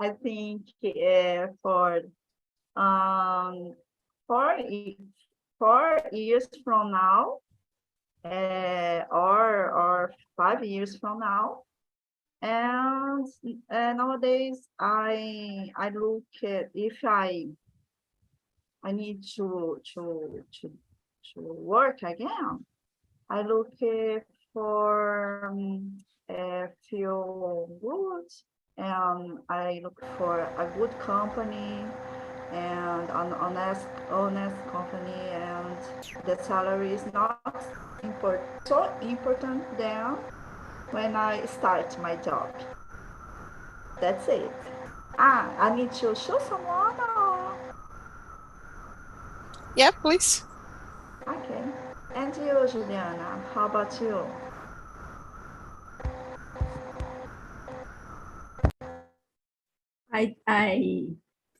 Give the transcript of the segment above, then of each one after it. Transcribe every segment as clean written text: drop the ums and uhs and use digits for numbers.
I think for um 4 years from now, or 5 years from now. And nowadays, I look at if I need to work again. I look for feel good, and I look for a good company and an honest company, and the salary is not so important then when I start my job. That's it. I need to show someone or... Yeah, please. Okay. And you, Juliana, how about you?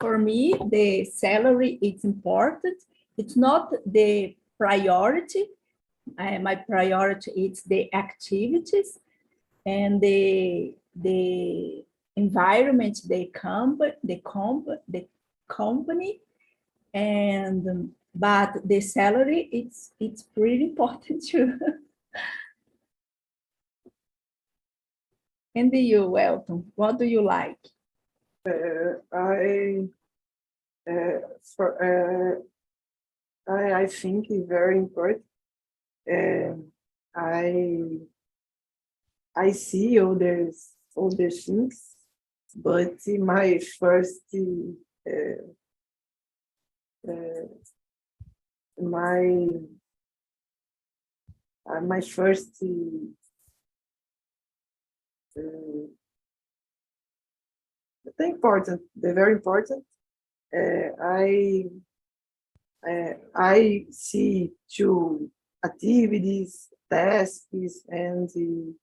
For me, the salary is important. It's not the priority. My priority is the activities and the environment, the company, and but the salary it's pretty important too. And you, Welton, what do you like? I for I think it's very important. I I see other things, but my first uh, my my first the very important. I I see two activities, tasks, and the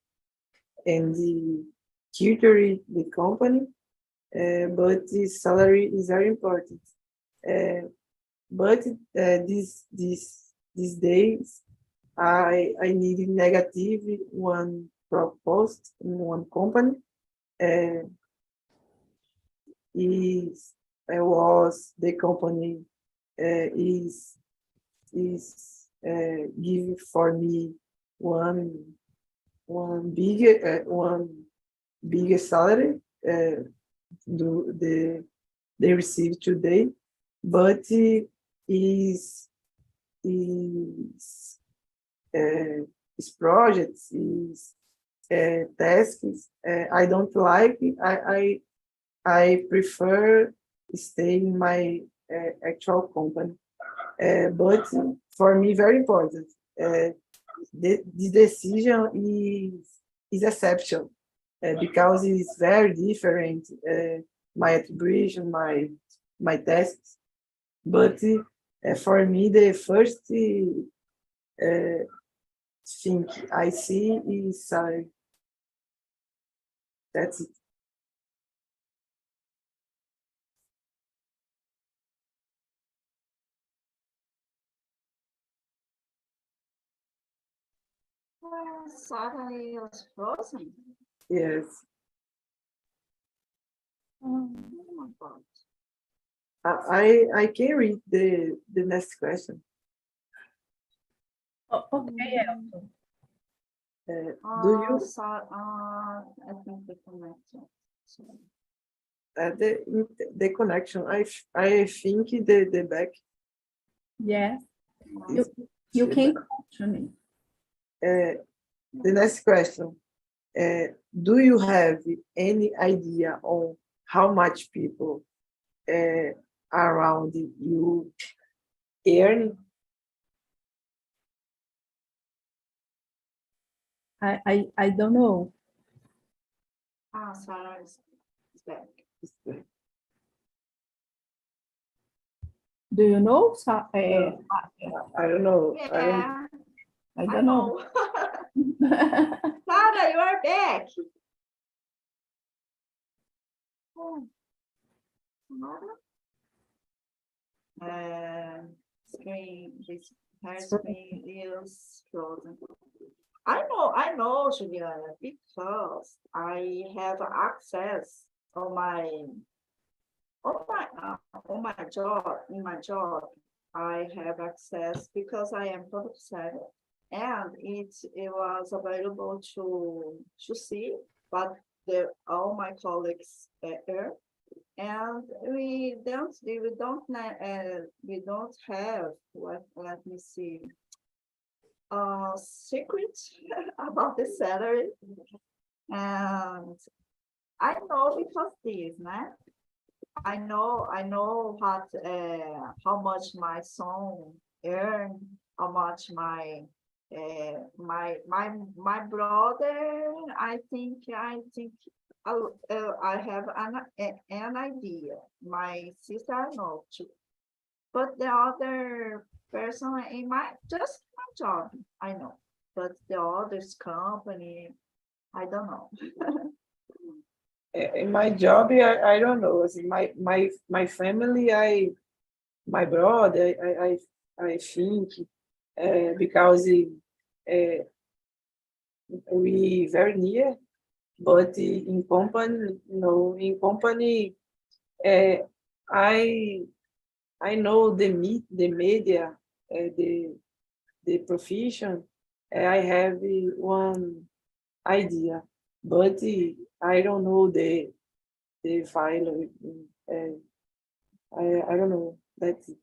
culture, the company, but the salary is very important. But these days, I need negative one proposed in one company. Is was the company is giving for me one one bigger salary do they receive today, but is his projects, his tasks. I don't like it. I prefer stay in my actual company. But for me, very important. The decision is exceptional because it's very different. My attribution, my tasks, but for me, the first thing I see is that's it. Sorry, I was frozen. Yes. Oh my God. I can read the next question. Oh, okay, Elton. Do you I think the connection. Sorry. the connection? I think the back. Yes, is you the can back. continue. The next question. Do you have any idea on how much people around you earn? I don't know. Sarah is back. Do you know? No, I don't know. Yeah, I don't know. Sarah, you are back. Oh, this her screen is frozen. I know, Juliana, because I have access on my on my job, I have access because I am public sector, and it was available to see what all my colleagues earn, and we don't have, let me see, secret about the salary, and I know because this, né? I know how much my son earn, how much my brother. I have an idea. My sister I know too, but the other person in just my job I know, but the others company I don't know. In my job, I don't know. Assim, my family, my brother, I think, because we very near, but in company, no, in company, I know the media, the profession. I have one idea, but I don't know the file. I don't know. That's it.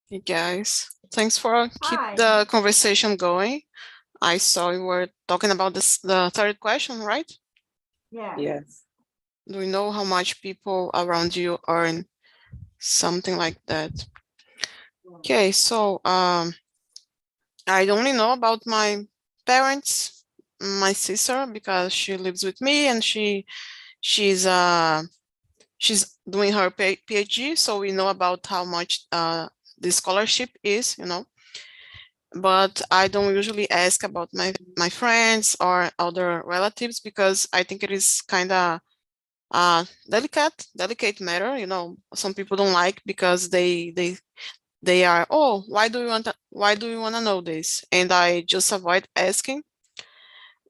Hey guys, thanks for keep Hi. the conversation going. I saw you were talking about the third question, right? Yeah. Yes. Do you know how much people around you earn? Something like that. Okay, so I only know about my parents, my sister, because she lives with me and she's doing her PhD, so we know about how much the scholarship is, you know. But I don't usually ask about my friends or other relatives because I think it is kind of delicate matter, you know. Some people don't like because they are, oh, why do you want to know this? And I just avoid asking.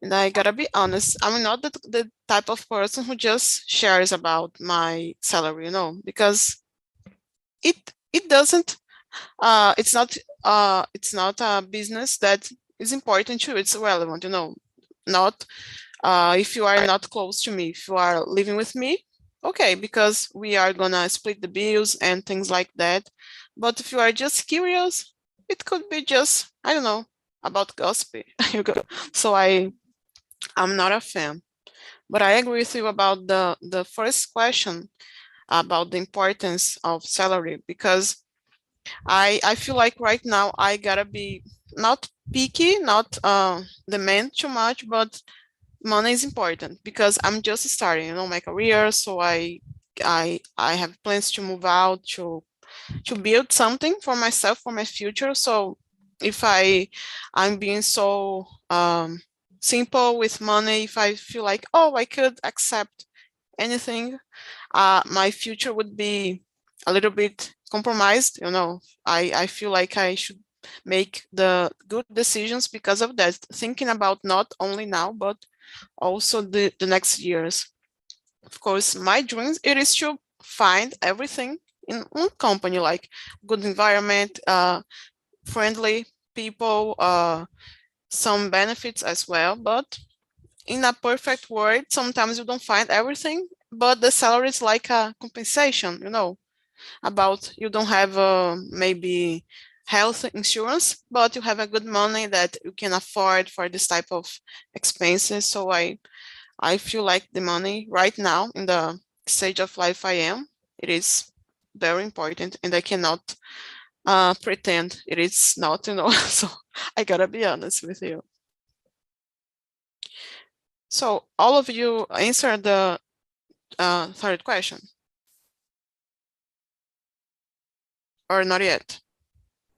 And I gotta be honest, I'm not the type of person who just shares about my salary, you know, because it doesn't it's not a business that is important to you. It's relevant, you know. Not if you are not close to me, if you are living with me, okay, because we are gonna split the bills and things like that. But if you are just curious, it could be just, I don't know, about gossip. So I'm not a fan. But I agree with you about the first question about the importance of salary, because I feel like right now I gotta be not picky, not demand too much, but money is important because I'm just starting, you know, my career. So I have plans to move out to build something for myself, for my future. So if I'm being so simple with money, if I feel like, oh, I could accept anything, my future would be a little bit compromised, you know. I feel like I should make the good decisions because of that, thinking about not only now, but also the next years. Of course, my dreams, it is to find everything in one company, like good environment, friendly people, some benefits as well. But in a perfect world, sometimes you don't find everything, but the salary is like a compensation, you know, about you don't have maybe health insurance, but you have a good money that you can afford for this type of expenses. So I feel like the money right now in the stage of life I am, it is very important, and I cannot pretend it is not, you know. So I gotta be honest with you. So all of you answered the third question, or not yet?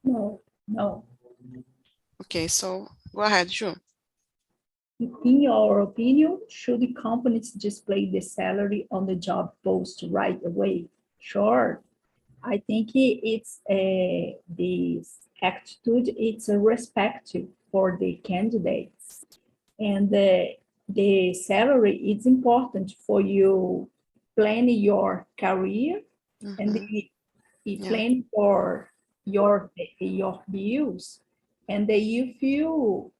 No, no. Okay, so go ahead, Ju. In your opinion, should the companies display the salary on the job post right away? Sure. I think it's this attitude, it's a respect for the candidates. And the salary is important for you plan your career and you plan for your bills. And if you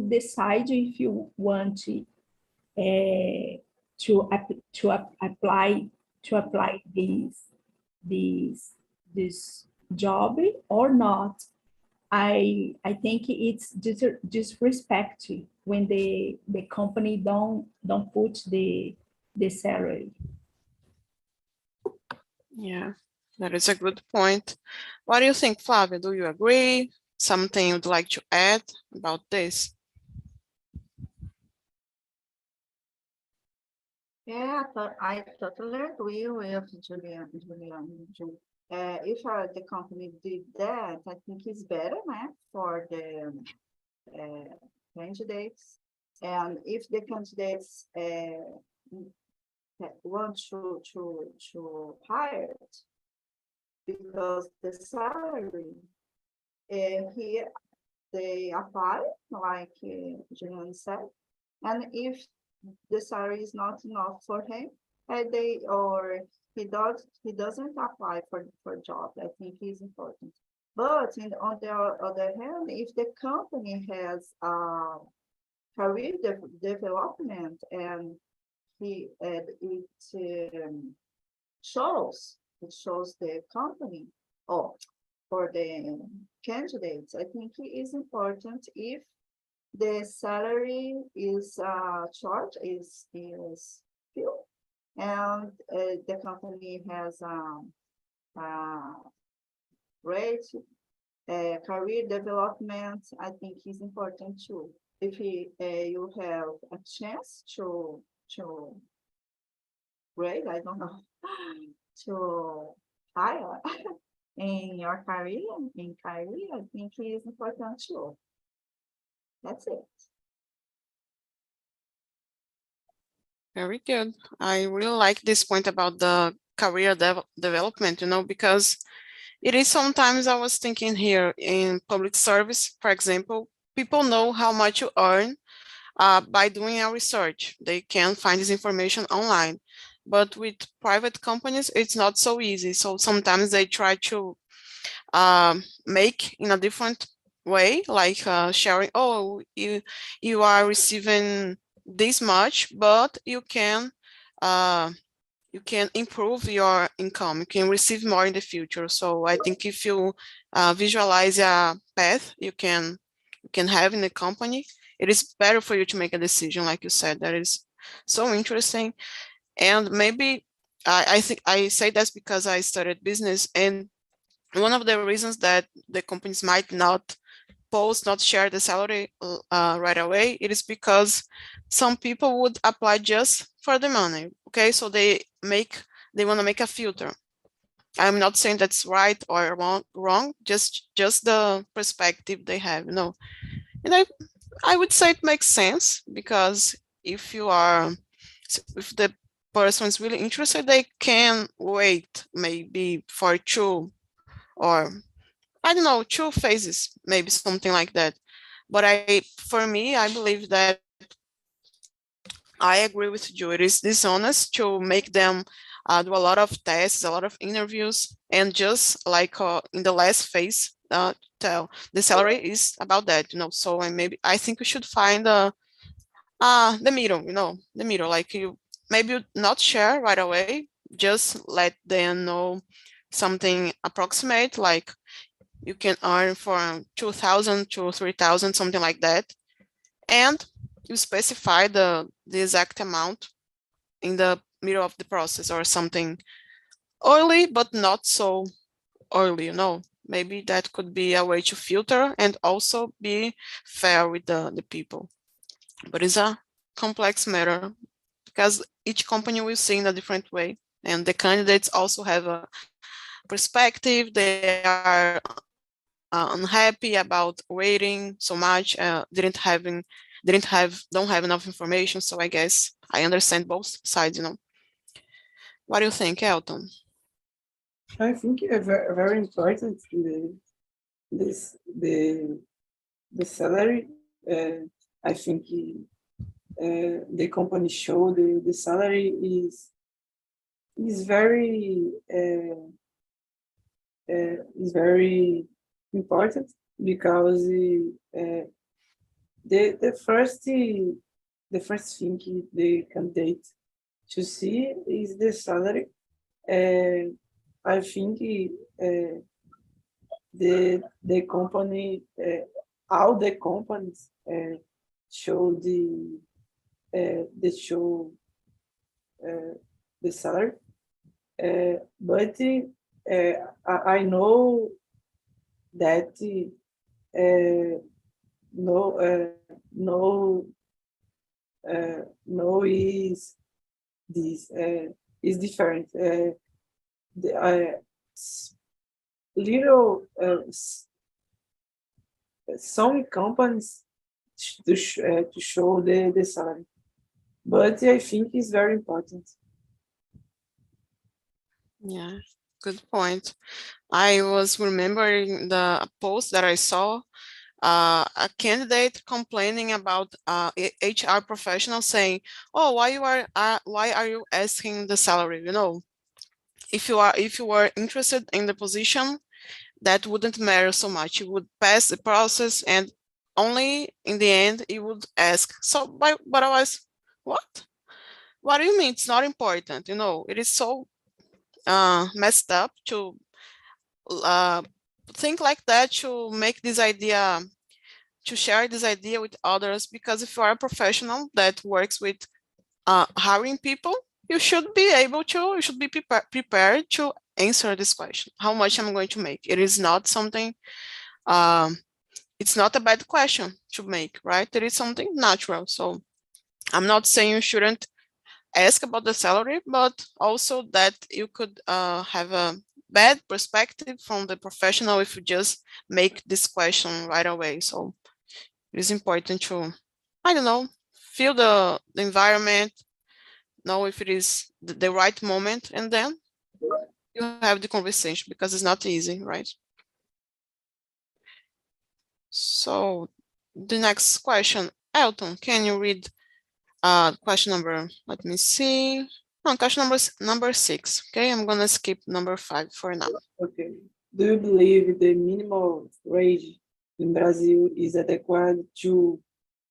decide if you want to apply this job or not. I think it's disrespect when the company don't put the salary. Yeah, that is a good point. What do you think, Flavia? Do you agree? Something you'd like to add about this? Yeah, I totally agree with Julian. If the company did that, I think it's better, man, for the candidates. And if the candidates want to hire it, because the salary here they apply, like Julian said, and if the salary is not enough for him, he doesn't apply for job. I think is important. But on the other hand, if the company has career development and shows the company or for the candidates, I think it is important if the salary is short, is few, and the company has great career development. I think is important too. If you have a chance to grade, I don't know, to hire in your career, I think it is important too. That's it. Very good. I really like this point about the career development, because it is sometimes I was thinking here in public service, for example, people know how much you earn by doing our research. They can find this information online. But with private companies, it's not so easy. So sometimes they try to make in a different way, like sharing, oh, you are receiving this much, but you can improve your income, you can receive more in the future. So I think if you visualize a path you can have in the company, it is better for you to make a decision, like you said. That is so interesting. And maybe I think I say that's because I studied business, and one of the reasons that the companies might not share the salary right away, it is because some people would apply just for the money. Okay, so they want to make a filter. I'm not saying that's right or wrong, just the perspective they have, And I would say it makes sense, because if the person is really interested, they can wait maybe for 2 or I don't know, 2 phases, maybe something like that. But for me, I believe that I agree with you. It is dishonest to make them do a lot of tests, a lot of interviews, and just like in the last phase, tell the salary is about that, So I think we should find the middle, the middle. Like you maybe not share right away, just let them know something approximate, like you can earn from 2,000 to 3,000, something like that. And you specify the exact amount in the middle of the process, or something early, but not so early, Maybe that could be a way to filter and also be fair with the people. But it's a complex matter, because each company will see in a different way. And the candidates also have a perspective. They are unhappy about waiting so much, don't have enough information. So I guess I understand both sides, What do you think, Elton? I think very, very important the salary. I think the company show the salary is very important, because the first thing the candidate to see is the salary. And I think the company, all the companies show the salary, but I know that no is this is different. Little some companies to show the salary, but I think it's very important. Yeah, good point. I was remembering the post that I saw, a candidate complaining about HR professional saying, "Oh, why are you asking the salary? You know, if you were interested in the position, that wouldn't matter so much. You would pass the process, and only in the end you would ask." So, but I was, what? What do you mean it's not important? You know, it is so messed up to think like that, to make this idea, to share this idea with others, because if you are a professional that works with hiring people, you should be able to, you should be prepared to answer this question: how much I'm going to make? It is not something, it's not a bad question to make, right? It is something natural. So I'm not saying you shouldn't ask about the salary, but also that you could have a bad perspective from the professional if you just make this question right away. So it is important to, I don't know, feel the environment, know if it is the right moment, and then you have the conversation, because it's not easy, right? So the next question, Elton, can you read question number, let me see. No, question number 6. Okay, I'm gonna skip number 5 for now. Okay. Do you believe the minimum wage in Brazil is adequate to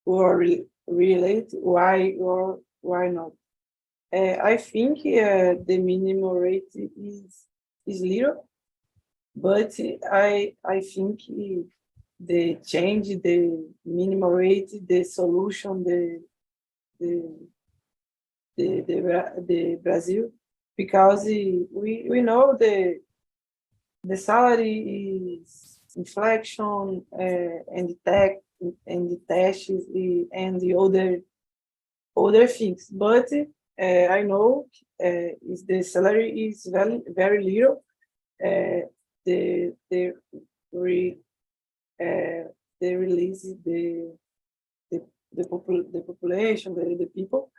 or relate? Why or why not? I think the minimum rate is little, but I think the change the minimum rate, the solution, the Brazil, because we know the salary is inflation and the tax and the taxes and the other things, but I know is the salary is very little. The re, they release the population, the people,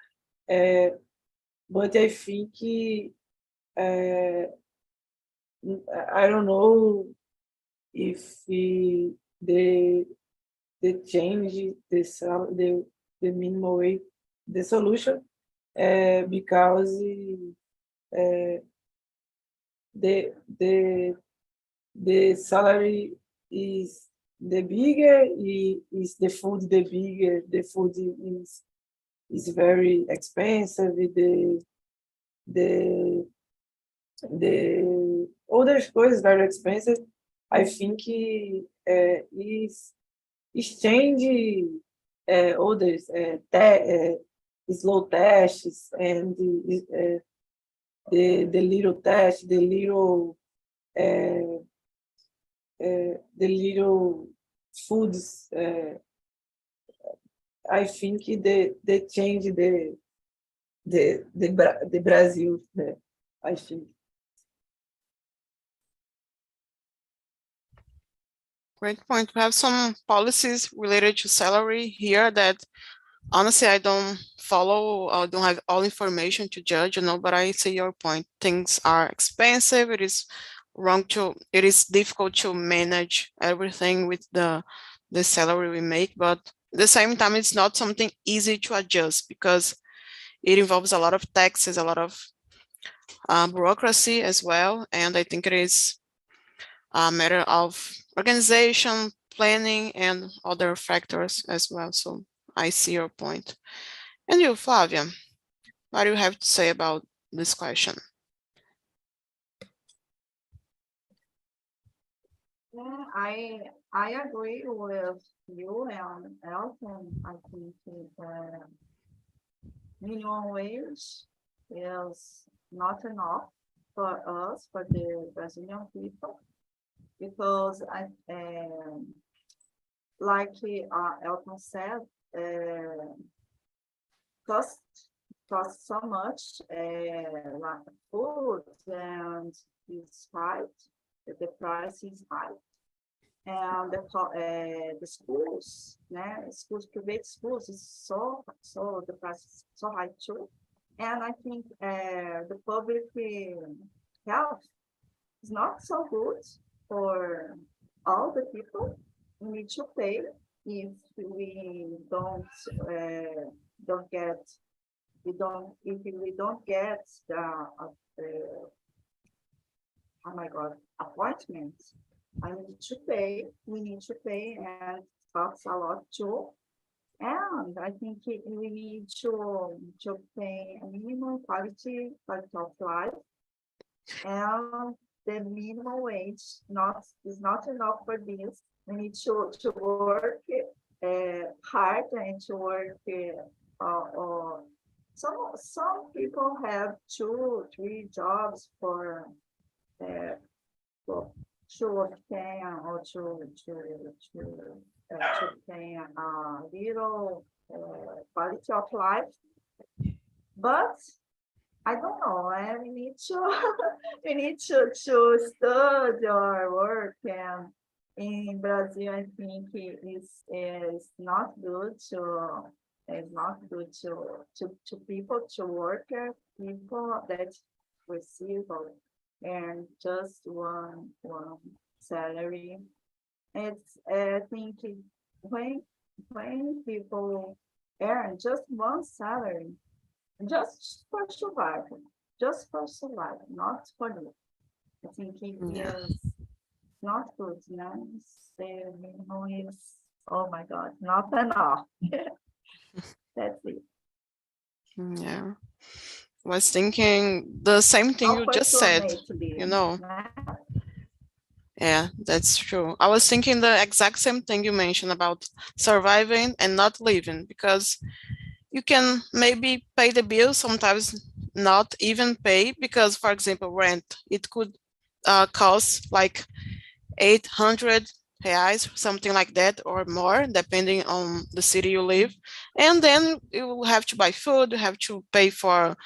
but I think I don't know if the change the minimum wage, the solution, because the the the salary is the bigger is the food, the bigger the food is very expensive. The other coisas very expensive. I think is change others slow tests and the little test, the little foods. I think the change the Brazil. I think. Great point. We have some policies related to salary here that honestly I don't follow. I don't have all information to judge, you know, but I see your point. Things are expensive. It is it is difficult to manage everything with the salary we make, but At the same time, it's not something easy to adjust because it involves a lot of taxes, a lot of bureaucracy as well. And I think it is a matter of organization, planning, and other factors as well. So I see your point. And you, Flavia, what do you have to say about this question? Yeah, I agree with you and Elton. I think minimum wage is not enough for us, for the Brazilian people, because like Elton said, cost so much, like food, and it's high. The price is high, and the schools, schools, private schools is so the price is so high too. And I think the public health is not so good for all the people. We need to pay if we don't get if we don't get the oh my God, appointments. I need to pay. We need to pay, and it costs a lot too. And I think we need to pay a minimum quality of life, and the minimum wage is not enough for this. We need to work hard and to work. Some people have 2, 3 jobs for to obtain or to obtain a little quality of life, but I don't know. We need to we need to study or work, and in Brazil, I think is not good to people to work people that receive and just one salary. It's I think when people earn just one salary, just for survival, not for live. I think it is not good. No, the minimum is, oh my God, not enough. That's it. Yeah. Was thinking the same thing you just said, you know. Yeah, that's true. I was thinking the exact same thing you mentioned about surviving and not living, because you can maybe pay the bill, sometimes not even pay, because, for example, rent, it could cost like 800 reais, something like that, or more, depending on the city you live. And then you will have to buy food, you have to pay for,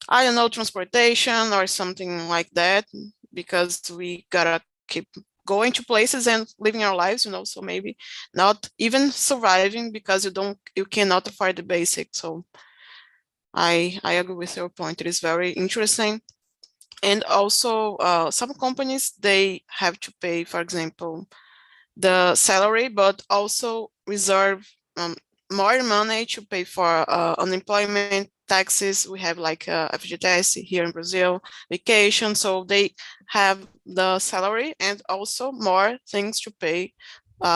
I don't know, transportation or something like that, because we gotta keep going to places and living our lives, you know, so maybe not even surviving because you cannot afford the basics. So I agree with your point. It is very interesting. And also some companies, they have to pay, for example, the salary, but also reserve more money to pay for unemployment taxes. We have like FGTS here in Brazil, vacation. So they have the salary and also more things to pay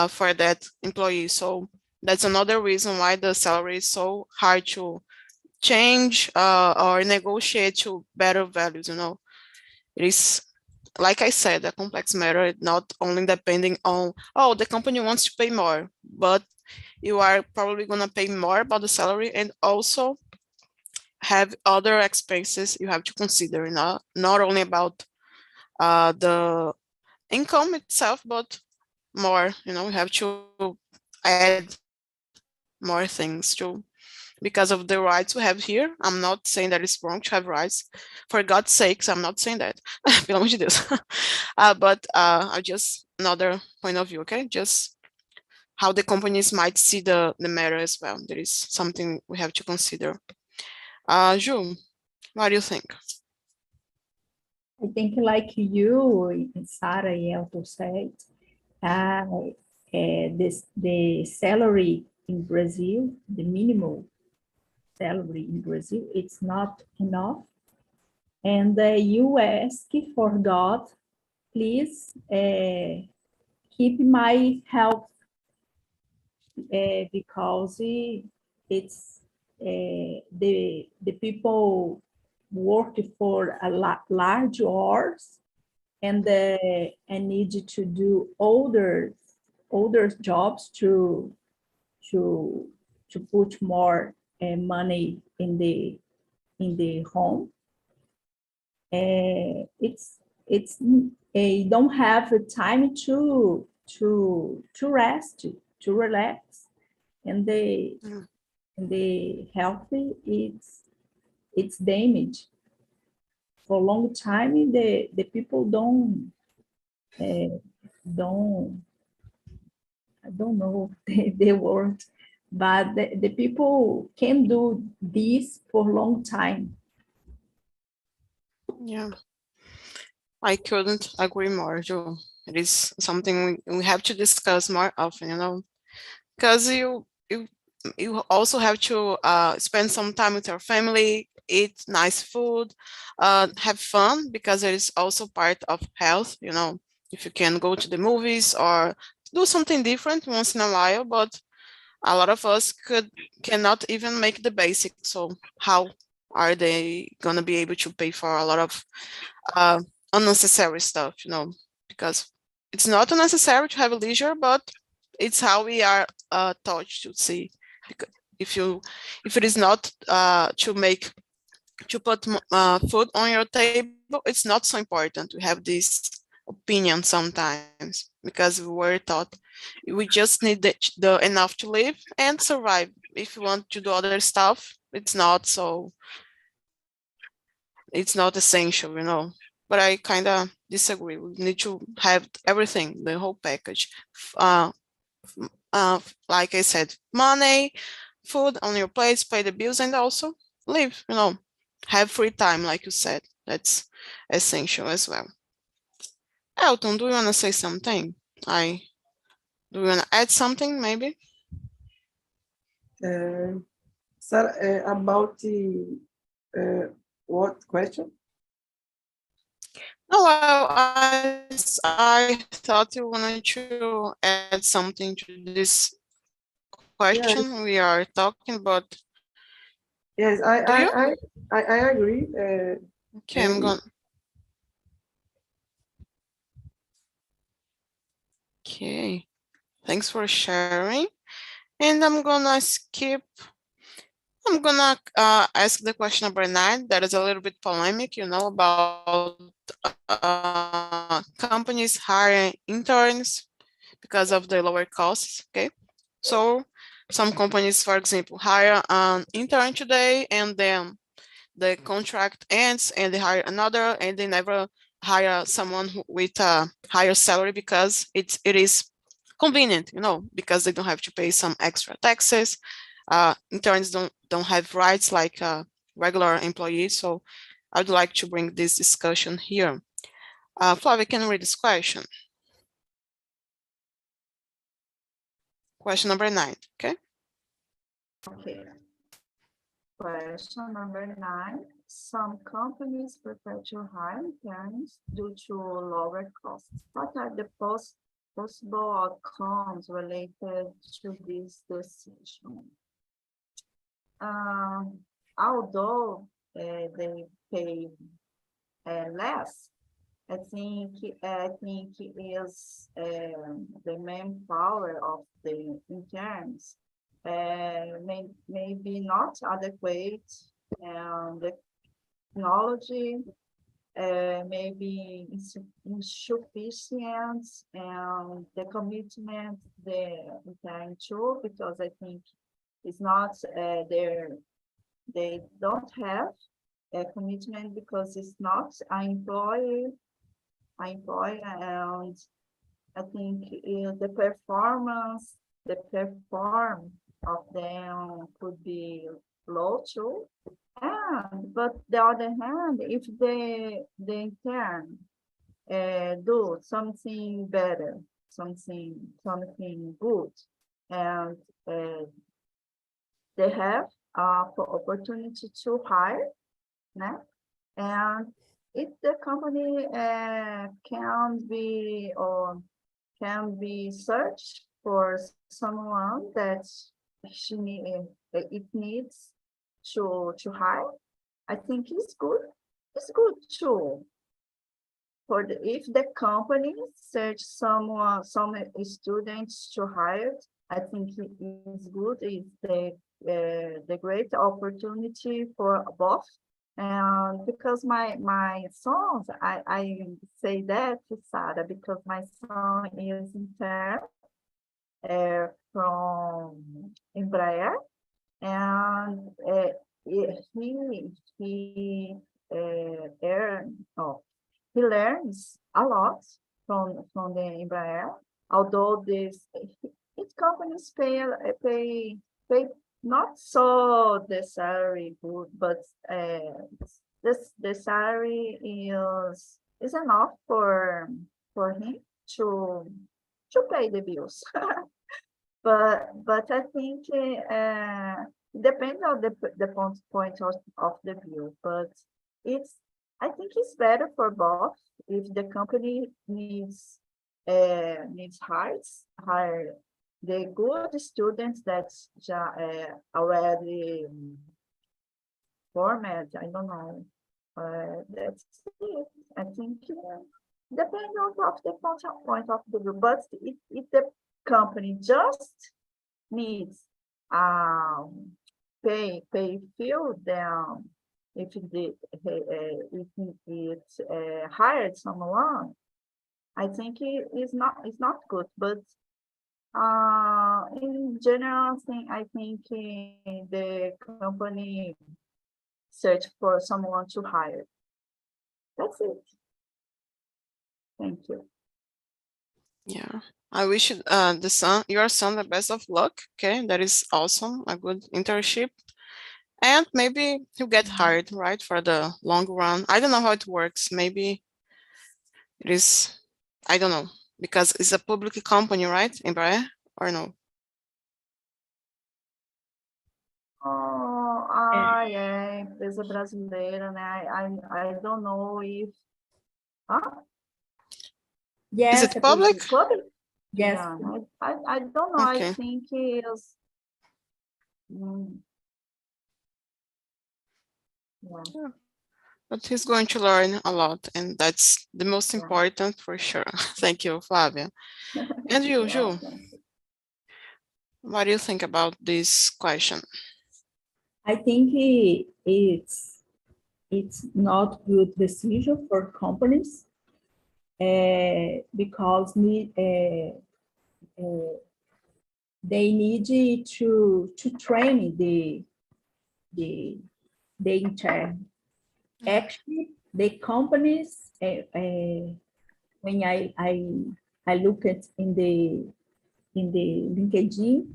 for that employee. So that's another reason why the salary is so hard to change or negotiate to better values, you know. It is, like I said, a complex matter, not only depending on, oh, the company wants to pay more, but you are probably going to pay more about the salary and also have other expenses you have to consider, not only about the income itself, but more, you know, you have to add more things to, because of the rights we have here. I'm not saying that it's wrong to have rights. For God's sakes, I'm not saying that. Pelo amor de Deus. But just another point of view, okay? Just how the companies might see the matter as well. There is something we have to consider. Ju, what do you think? I think like you, Sarah and Elton said, the salary in Brazil, the minimum salary in Brazil, it's not enough. And you ask for God, please keep my health because it's the people work for a large hours and need to do older jobs to put more money in the home. It's don't have the time to rest, to relax, and the healthy it's damaged for a long time. The people don't I don't know the word, but the people can do this for a long time. Yeah, I couldn't agree more, Joe. It is something we have to discuss more often, because you also have to spend some time with your family, eat nice food, have fun, because it is also part of health, if you can go to the movies or do something different once in a while, but a lot of us cannot even make the basics. So how are they gonna be able to pay for a lot of unnecessary stuff, because it's not unnecessary to have leisure, but it's how we are taught to see. Because if it is not to put food on your table, it's not so important to have this opinion sometimes, because we were taught we just need the enough to live and survive. If you want to do other stuff, it's not essential, but I kind of disagree. We need to have everything, the whole package. Like I said, money, food on your plates, pay the bills, and also live, have free time, like you said. That's essential as well. Elton, do you want to say something? Do you want to add something, maybe? Sarah, about the what question? Oh, well, I thought you wanted to add something to this question Yes, we are talking about. yes, Do you? I agree. Okay, I'm going. Okay, thanks for sharing. And I'm gonna ask the question number 9. That is a little bit polemic, about companies hiring interns because of the lower costs. Okay, so some companies, for example, hire an intern today, and then the contract ends, and they hire another, and they never hire someone with a higher salary because it is convenient, because they don't have to pay some extra taxes. Interns don't have rights like regular employees. So I'd like to bring this discussion here. Flavia, can you read this question? Question number 9, okay? Okay. Question number 9. Some companies prefer to hire interns due to lower costs. What are the possible outcomes related to this decision? Although they pay less, I think is the manpower of the interns maybe not adequate, and the technology maybe insufficient, and the commitment the intern to, because I think it's not they don't have a commitment because it's not an employee, and I think the perform of them could be low too. But the other hand, if the intern do something better, something good, and they have opportunity to hire, né? And if the company can be searched for someone that it needs to hire, I think it's good. It's good too. If the company search some students to hire, I think it is good. It's the great opportunity for both. And because my sons, I say that to Sarah, because my son is intern from Embraer, and he learns a lot from the Embraer, although these companies pay not so the salary good, but the salary is enough for him to pay the bills. but I think depends on the point of the bill, but I think it's better for both if the company needs hire the good students that already format. I don't know. That's it. I think depends on the point of the group. But if the company just needs pay few, then if it hired someone, I think it's not good. But in general, I think the company search for someone to hire. That's it. Thank you. Yeah, I wish your son the best of luck. Okay, that is awesome. A good internship, and maybe he'll get hired, right, for the long run. I don't know how it works. Maybe it is. I don't know, because it's a public company, right, Embraer, or no? Yeah, empresa brasileira, né? I don't know if. Is Yes, it public? Public? yes. Yeah, I don't know. Okay. I think it's. Yeah. But he's going to learn a lot, and that's the most important for sure. Thank you, Flavia. And you, Ju, what do you think about this question? I think it's not good decision for companies because they need to train the intern. Actually, the companies when I look at in the LinkedIn,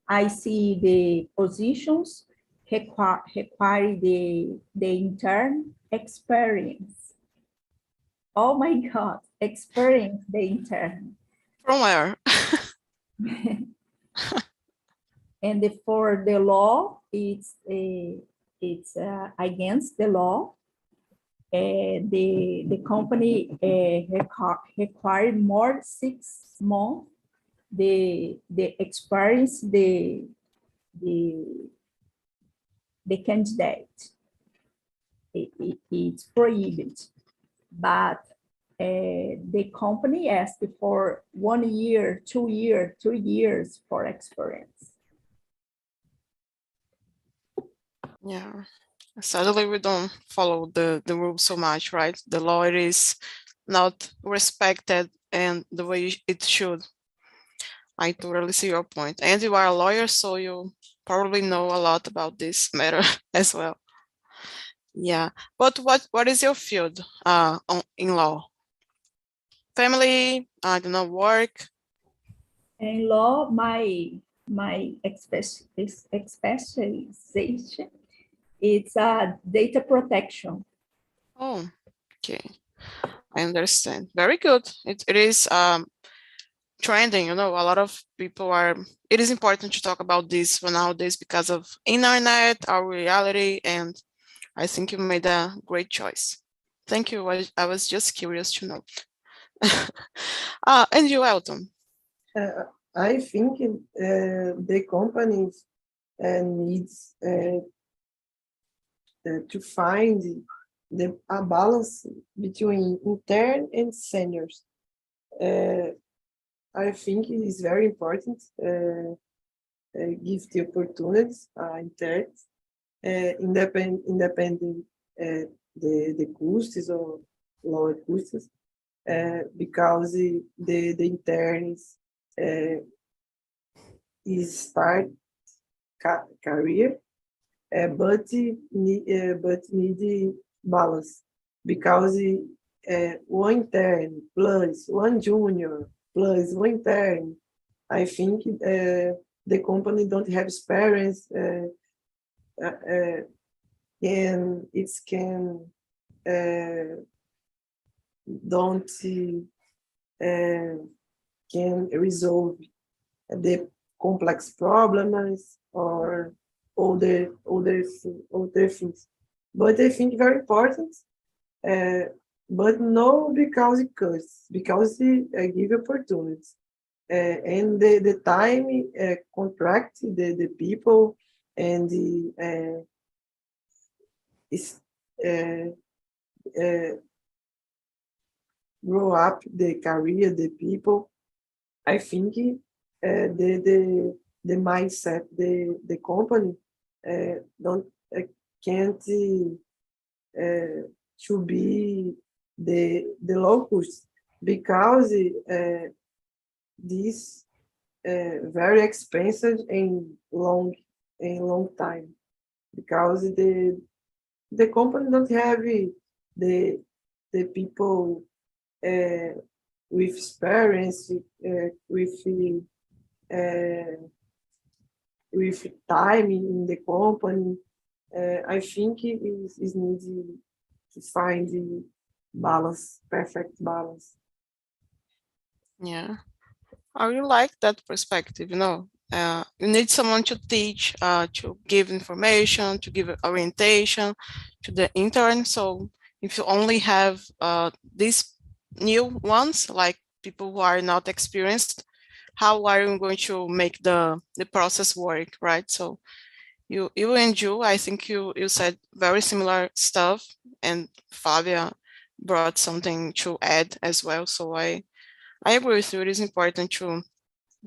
I see the positions require the intern experience. Oh my God, experience the intern. From where? And for the law, it's against the law. The company require more 6 months the experience the candidate. It's prohibited, but the company asked for 1 year, 2 years, 3 years for experience. Yeah, sadly we don't follow the rules so much, right? The law is not respected and the way it should. I totally see your point. And you are a lawyer, so you probably know a lot about this matter as well. Yeah, but what is your field in law? Family, I don't know, work? In law, my specialization is data protection. Oh, okay. I understand. Very good. It is trending, a lot of people it is important to talk about this nowadays because of internet, our reality, and I think you made a great choice. Thank you. I was just curious to know. And you, Elton? I think the companies needs to find a balance between intern and seniors. I think it is very important give the opportunities interns, independent the costs or lower costs, because the interns is start career, but need balance, because one intern plus one junior plus one intern, I think the company don't have experience, and it can don't can resolve the complex problems or other things. But I think very important, but no because it costs, because it give opportunities. And the time contract the people, and is grow up the career the people. I think the mindset the company don't can't to be the locus, because this very expensive and long time, because the company don't have the people with experience, with time in the company. I think it is needed to find the balance, perfect balance. Yeah, I really like that perspective. You need someone to teach, to give information, to give orientation to the intern. So if you only have these new ones, like people who are not experienced, how are you going to make the process work, right? So you and you, I think you said very similar stuff, and Fabia brought something to add as well. So I agree with you. It is important to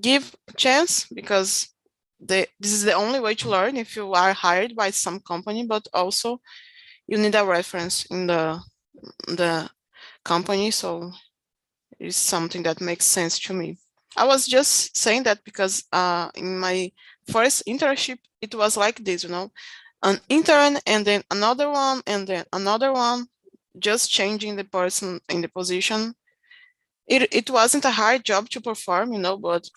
give a chance, because this is the only way to learn if you are hired by some company, but also you need a reference in the company. So it's something that makes sense to me. I was just saying that because in my first internship, it was like this, an intern and then another one and then another one, just changing the person in the position. It wasn't a hard job to perform, but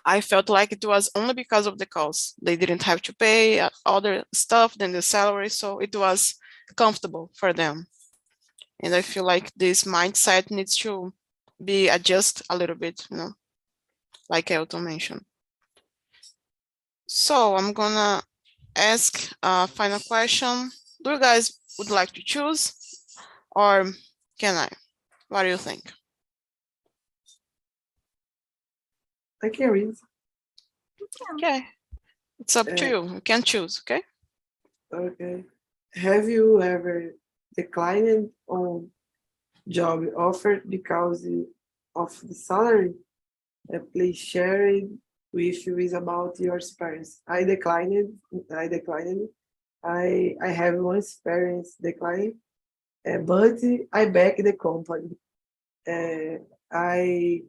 I felt like it was only because of the cost. They didn't have to pay other stuff than the salary, so it was comfortable for them. And I feel like this mindset needs to be adjusted a little bit, like Elton mentioned. So I'm gonna ask a final question. Do you guys would like to choose, or can I? What do you think? I can read. Okay, it's up to you. You can choose, okay? Okay. Have you ever declined on job offer because of the salary? Please share it with you is about your experience. I declined. I have one experience declining, but I back the company. I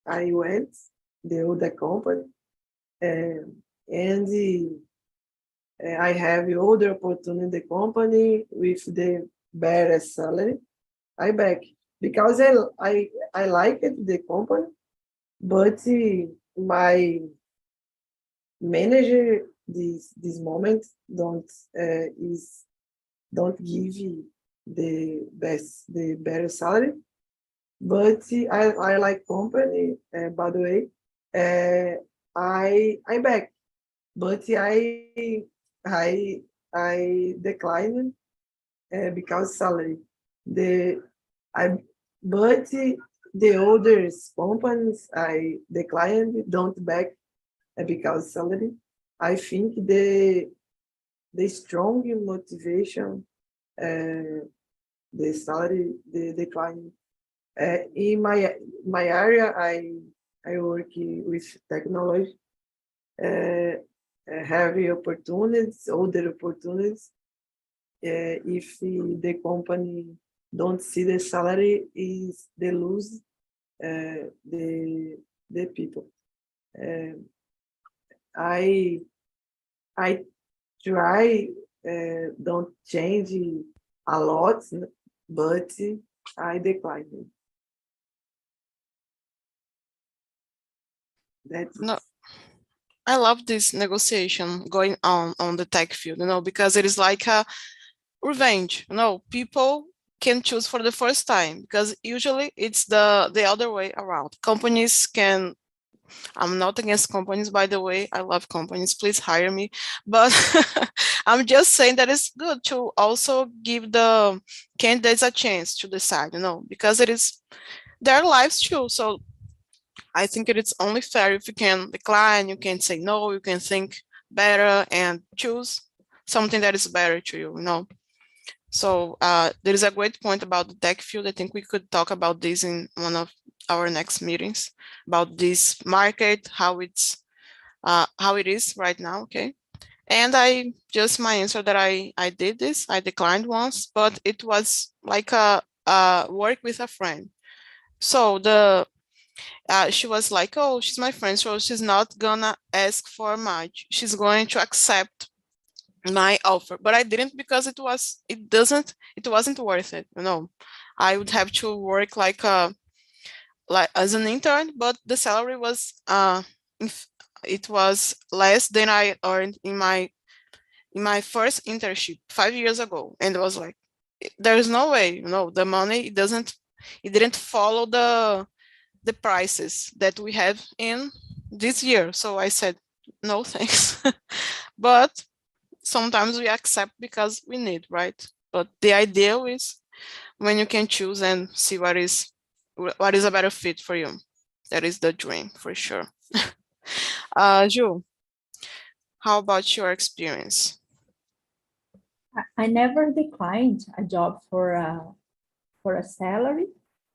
went the other company, and I have other opportunity in the company with the better salary. I back because I like it, the company, but my manager this moment don't give the better salary, but I like company. By the way, I back, but I declined because salary. The I but the others companies I declined don't back because salary. I think the strong motivation, the salary, the decline. In my area, I work with technology, have opportunities, other opportunities. If the company don't see the salary, is they lose the people. I I try don't change a lot, but I decline. That's No, I love this negotiation going on the tech field, because it is like a revenge. People can choose for the first time, because usually it's the other way around. Companies can, I'm not against companies, by the way. I love companies. Please hire me. But I'm just saying that it's good to also give the candidates a chance to decide, because it is their lives too. So I think it is only fair if you can decline, you can say no, you can think better and choose something that is better to you. So there is a great point about the tech field. I think we could talk about this in one of our next meetings, about this market, how it is right now. Okay. And my answer that I did this, I declined once, but it was like a work with a friend. So she was like, oh, she's my friend, so she's not gonna ask for much. She's going to accept my offer, but I didn't, because it wasn't worth it. I would have to work like as an intern, but the salary was it was less than I earned in my first internship 5 years ago, and it was like, there's no way, the money, it didn't follow the prices that we have in this year. So I said, no, thanks. But sometimes we accept because we need, right? But the idea is when you can choose and see what is a better fit for you. That is the dream for sure. Ju, how about your experience? I never declined a job for a salary,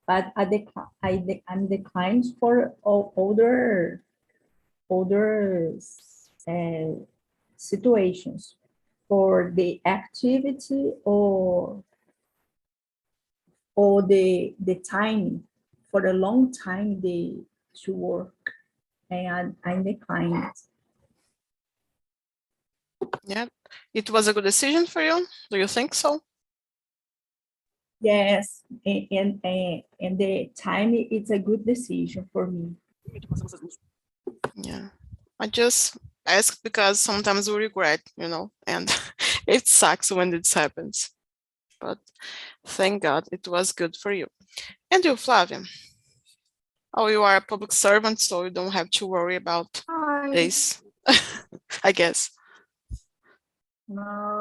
but I'm declined for older situations, for the activity or the time, for a long time they to work, and I declined. Yeah, it was a good decision for you. Do you think so? Yes, and the time, it's a good decision for me. Yeah, I just ask because sometimes we regret, and it sucks when this happens. But thank God it was good for you. And you, Flavia? Oh, you are a public servant, so you don't have to worry about this, I guess. No.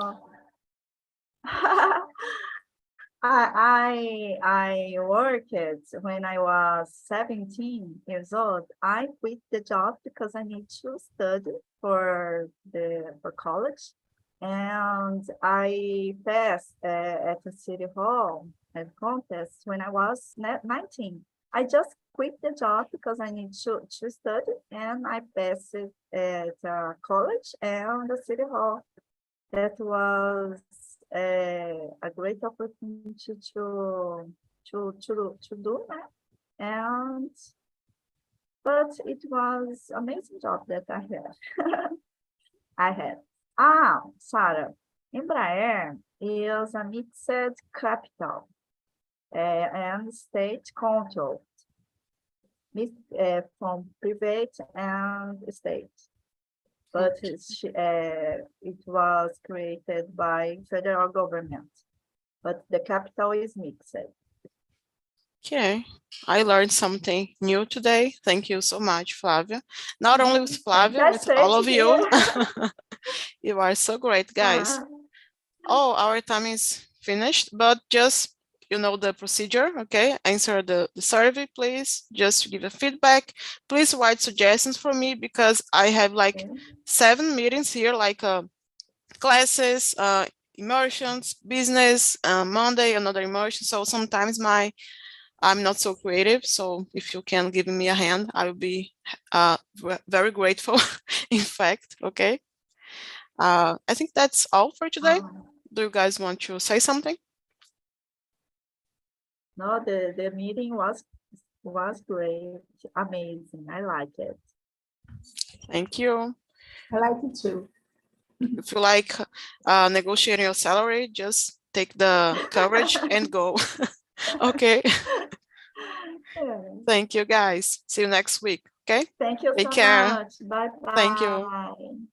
I worked when I was 17 years old. I quit the job because I need to study for college, and I passed at the city hall at contest when I was 19. I just quit the job because I need to study, and I passed it at college and the city hall. That was a great opportunity to do that. And but it was amazing job that I had. I had. Sarah, Embraer is a mixed capital and state control, from private and state. But it was created by federal government, but the capital is mixed. Okay, I learned something new today. Thank you so much, Flavia. Not only with Flavia, with all of you. You are so great, guys. Oh, our time is finished, but just, you know, the procedure, okay? Answer the survey, please. Just give a feedback. Please write suggestions for me because I have like 7 meetings here, like classes, immersions, business, Monday, another immersion. So sometimes I'm not so creative. So if you can give me a hand, I will be very grateful, in fact, okay? I think that's all for today. Do you guys want to say something? No, the meeting was great, amazing. I like it. Thank you. I like it too. If you like negotiating your salary, just take the coverage and go. Okay. Yeah. Thank you, guys. See you next week. Okay. Thank you Take so care. much. Bye bye. Thank you.